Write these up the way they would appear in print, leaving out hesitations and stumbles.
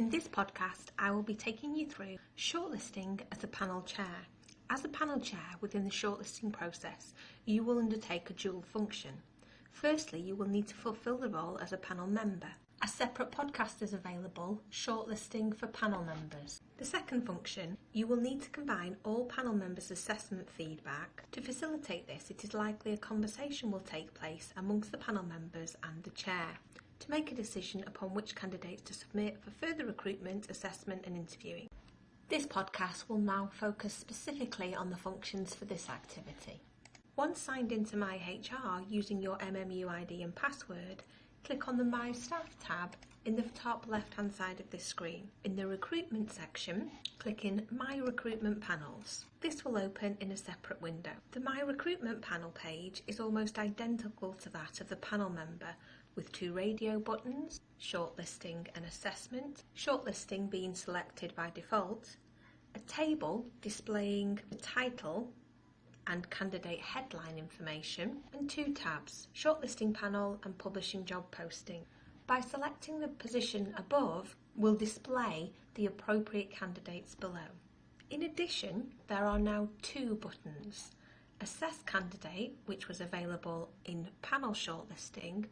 In this podcast, I will be taking you through shortlisting as a panel chair. As a panel chair within the shortlisting process, you will undertake a dual function. Firstly, you will need to fulfil the role as a panel member. A separate podcast is available, Shortlisting for Panel Members. The second function, you will need to combine all panel members' assessment feedback. To facilitate this, it is likely a conversation will take place amongst the panel members and the chair to make a decision upon which candidates to submit for further recruitment, assessment and interviewing. This podcast will now focus specifically on the functions for this activity. Once signed into myHR using your MMU ID and password, click on the My Staff tab in the top left-hand side of this screen. In the Recruitment section, click in My Recruitment Panels. This will open in a separate window. The My Recruitment panel page is almost identical to that of the panel member, with two radio buttons, Shortlisting and Assessment, Shortlisting being selected by default, a table displaying the title and candidate headline information, and two tabs, Shortlisting Panel and Publishing Job Posting. By selecting the position above, will display the appropriate candidates below. In addition, there are now two buttons, Assess Candidate, which was available in Panel Shortlisting,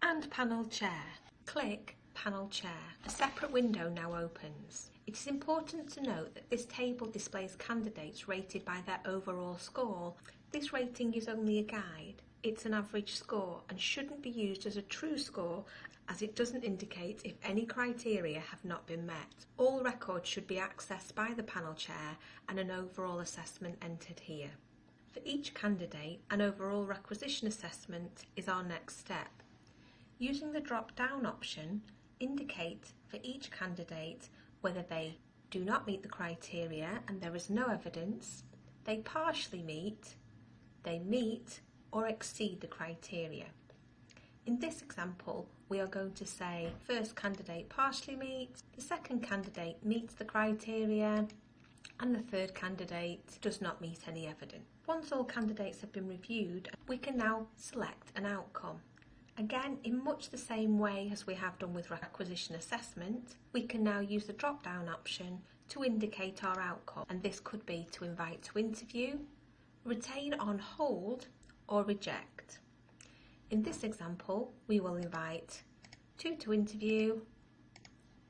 and Panel Chair. Click Panel Chair. A separate window now opens. It is important to note that this table displays candidates rated by their overall score. This rating is only a guide. It's an average score and shouldn't be used as a true score, as it doesn't indicate if any criteria have not been met. All records should be accessed by the panel chair and an overall assessment entered here. For each candidate, an overall requisition assessment is our next step. Using the drop-down option, indicate for each candidate whether they do not meet the criteria and there is no evidence, they partially meet, they meet or exceed the criteria. In this example, we are going to say first candidate partially meets, the second candidate meets the criteria, and the third candidate does not meet any evidence. Once all candidates have been reviewed, we can now select an outcome. Again, in much the same way as we have done with requisition assessment, we can now use the drop-down option to indicate our outcome, and this could be to invite to interview, retain on hold, or reject. In this example, we will invite two to interview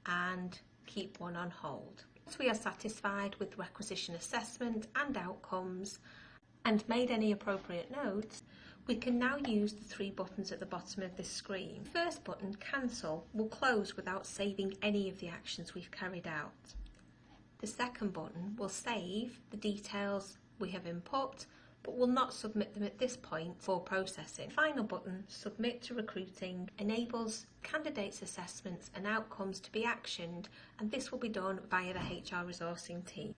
and keep one on hold. Once we are satisfied with requisition assessment and outcomes and made any appropriate notes, we can now use the three buttons at the bottom of this screen. The first button, Cancel, will close without saving any of the actions we've carried out. The second button will save the details we have input, but will not submit them at this point for processing. The final button, Submit to Recruiting, enables candidates' assessments and outcomes to be actioned, and this will be done via the HR resourcing team.